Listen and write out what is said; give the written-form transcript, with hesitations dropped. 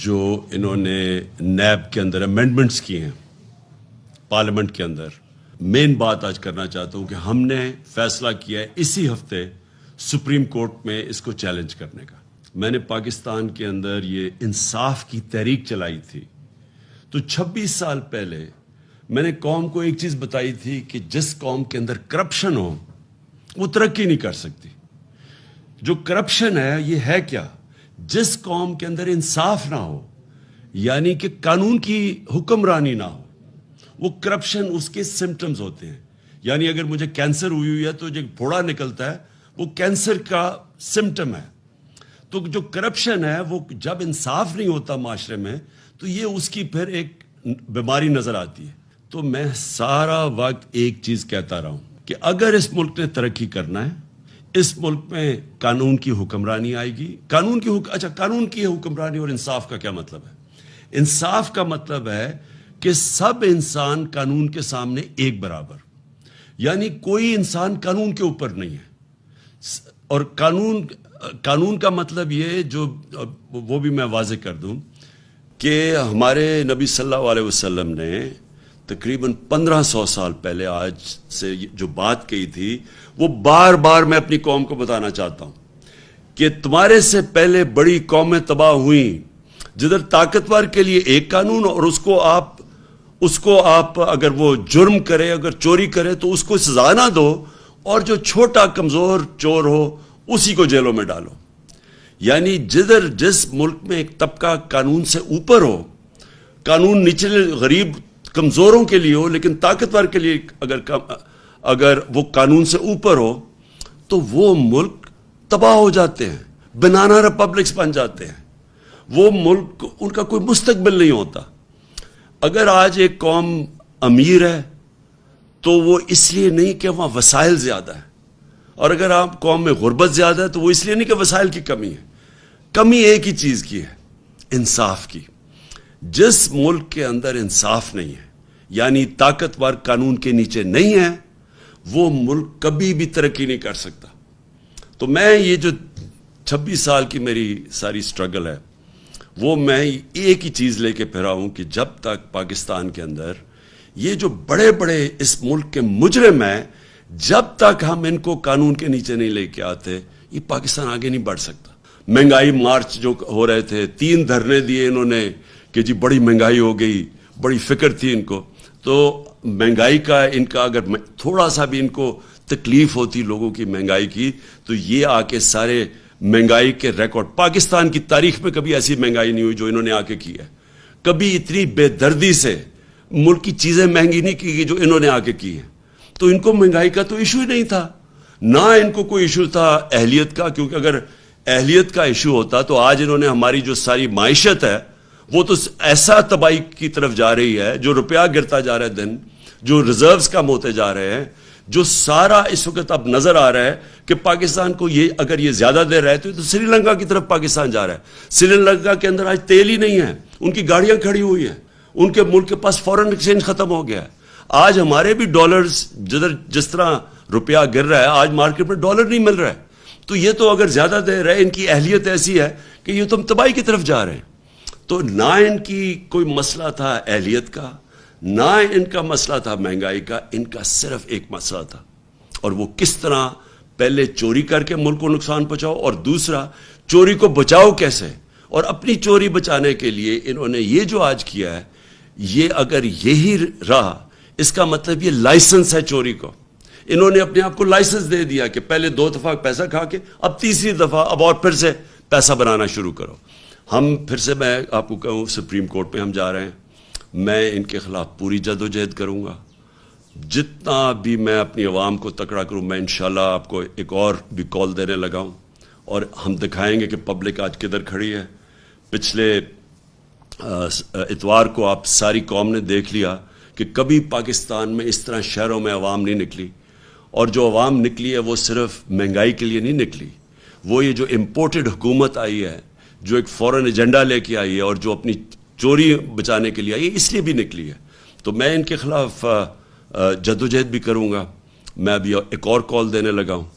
جو انہوں نے نیب کے اندر امینڈمنٹس کیے ہیں پارلیمنٹ کے اندر، مین بات آج کرنا چاہتا ہوں کہ ہم نے فیصلہ کیا ہے اسی ہفتے سپریم کورٹ میں اس کو چیلنج کرنے کا۔ میں نے پاکستان کے اندر یہ انصاف کی تحریک چلائی تھی، تو 26 سال پہلے میں نے قوم کو ایک چیز بتائی تھی کہ جس قوم کے اندر کرپشن ہو وہ ترقی نہیں کر سکتی۔ جو کرپشن ہے یہ ہے کیا؟ جس قوم کے اندر انصاف نہ ہو، یعنی کہ قانون کی حکمرانی نہ ہو، وہ کرپشن اس کے سمٹمز ہوتے ہیں۔ یعنی اگر مجھے کینسر ہوئی ہے تو جو پھوڑا نکلتا ہے وہ کینسر کا سمٹم ہے۔ تو جو کرپشن ہے وہ جب انصاف نہیں ہوتا معاشرے میں تو یہ اس کی پھر ایک بیماری نظر آتی ہے۔ تو میں سارا وقت ایک چیز کہتا رہا ہوں کہ اگر اس ملک نے ترقی کرنا ہے، اس ملک میں قانون کی حکمرانی آئے گی۔ قانون کی حکمرانی اور انصاف کا کیا مطلب ہے؟ انصاف کا مطلب ہے کہ سب انسان قانون کے سامنے ایک برابر، یعنی کوئی انسان قانون کے اوپر نہیں ہے۔ اور قانون کا مطلب یہ جو وہ بھی میں واضح کر دوں کہ ہمارے نبی صلی اللہ علیہ وسلم نے تقریباً 1500 سال پہلے آج سے جو بات کہی تھی، وہ بار بار میں اپنی قوم کو بتانا چاہتا ہوں کہ تمہارے سے پہلے بڑی قومیں تباہ ہوئیں جدھر طاقتور کے لیے ایک قانون، اور اس کو آپ اگر وہ جرم کرے، اگر چوری کرے تو اس کو سزا نہ دو، اور جو چھوٹا کمزور چور ہو اسی کو جیلوں میں ڈالو۔ یعنی جس ملک میں ایک طبقہ قانون سے اوپر ہو، قانون نچلے غریب کمزوروں کے لیے ہو، لیکن طاقتور کے لیے اگر وہ قانون سے اوپر ہو تو وہ ملک تباہ ہو جاتے ہیں، بنانا ریپبلکس بن جاتے ہیں۔ وہ ملک ان کا کوئی مستقبل نہیں ہوتا۔ اگر آج ایک قوم امیر ہے تو وہ اس لیے نہیں کہ وہاں وسائل زیادہ ہے، اور اگر آپ قوم میں غربت زیادہ ہے تو وہ اس لیے نہیں کہ وسائل کی کمی ہے۔ کمی ایک ہی چیز کی ہے، انصاف کی۔ جس ملک کے اندر انصاف نہیں ہے، یعنی طاقتور قانون کے نیچے نہیں ہے، وہ ملک کبھی بھی ترقی نہیں کر سکتا۔ تو میں یہ جو 26 سال کی میری ساری سٹرگل ہے، وہ میں ایک ہی چیز لے کے پھرا ہوں کہ جب تک پاکستان کے اندر یہ جو بڑے بڑے اس ملک کے مجرم ہیں، جب تک ہم ان کو قانون کے نیچے نہیں لے کے آتے، یہ پاکستان آگے نہیں بڑھ سکتا۔ مہنگائی مارچ جو ہو رہے تھے، 3 دھرنے دیے انہوں نے کہ جی بڑی مہنگائی ہو گئی، بڑی فکر تھی ان کو۔ تو مہنگائی کا ان کا اگر تھوڑا سا بھی ان کو تکلیف ہوتی لوگوں کی مہنگائی کی، تو یہ آ کے سارے مہنگائی کے ریکارڈ، پاکستان کی تاریخ میں کبھی ایسی مہنگائی نہیں ہوئی جو انہوں نے آ کے کی ہے۔ کبھی اتنی بے دردی سے ملک کی چیزیں مہنگی نہیں کی گئی جو انہوں نے آ کے کی ہیں۔ تو ان کو مہنگائی کا تو ایشو ہی نہیں تھا، نہ ان کو کوئی ایشو تھا اہلیت کا، کیونکہ اگر اہلیت کا ایشو ہوتا تو آج انہوں نے ہماری جو ساری معیشت ہے وہ تو ایسا تباہی کی طرف جا رہی ہے، جو روپیہ گرتا جا رہا ہے دن، جو ریزروز کم ہوتے جا رہے ہیں، جو سارا اس وقت اب نظر آ رہا ہے کہ پاکستان کو اگر یہ زیادہ دیر رہے تو سری لنکا کی طرف پاکستان جا رہا ہے۔ سری لنکا کے اندر آج تیل ہی نہیں ہے، ان کی گاڑیاں کھڑی ہوئی ہیں، ان کے ملک کے پاس فورن ایکسچینج ختم ہو گیا ہے۔ آج ہمارے بھی ڈالرز جس طرح روپیہ گر رہا ہے، آج مارکیٹ میں ڈالر نہیں مل رہا ہے۔ تو یہ تو اگر زیادہ دیر ہے، ان کی اہلیت ایسی ہے کہ یہ تو ہم تباہی کی طرف جا رہے ہیں۔ تو نہ ان کی کوئی مسئلہ تھا اہلیت کا، نہ ان کا مسئلہ تھا مہنگائی کا، ان کا صرف ایک مسئلہ تھا، اور وہ کس طرح پہلے چوری کر کے ملک کو نقصان پہنچاؤ، اور دوسرا چوری کو بچاؤ کیسے۔ اور اپنی چوری بچانے کے لیے انہوں نے یہ جو آج کیا ہے، یہ اگر یہی رہا، اس کا مطلب یہ لائسنس ہے چوری کو۔ انہوں نے اپنے آپ کو لائسنس دے دیا کہ پہلے 2 دفعہ پیسہ کھا کے اب تیسری دفعہ اب اور پھر سے پیسہ بنانا شروع کرو۔ ہم پھر سے، میں آپ کو کہوں، سپریم کورٹ میں ہم جا رہے ہیں۔ میں ان کے خلاف پوری جدوجہد کروں گا، جتنا بھی میں اپنی عوام کو تکڑا کروں۔ میں انشاءاللہ آپ کو ایک اور بھی کال دینے لگا ہوں، اور ہم دکھائیں گے کہ پبلک آج کدھر کھڑی ہے۔ پچھلے اتوار کو آپ ساری قوم نے دیکھ لیا کہ کبھی پاکستان میں اس طرح شہروں میں عوام نہیں نکلی، اور جو عوام نکلی ہے وہ صرف مہنگائی کے لیے نہیں نکلی، وہ یہ جو امپورٹڈ حکومت آئی ہے، جو ایک فورن ایجنڈا لے کے آئی ہے، اور جو اپنی چوری بچانے کے لیے آئی ہے، اس لیے بھی نکلی ہے۔ تو میں ان کے خلاف جدوجہد بھی کروں گا۔ میں ابھی ایک اور کال دینے لگا ہوں۔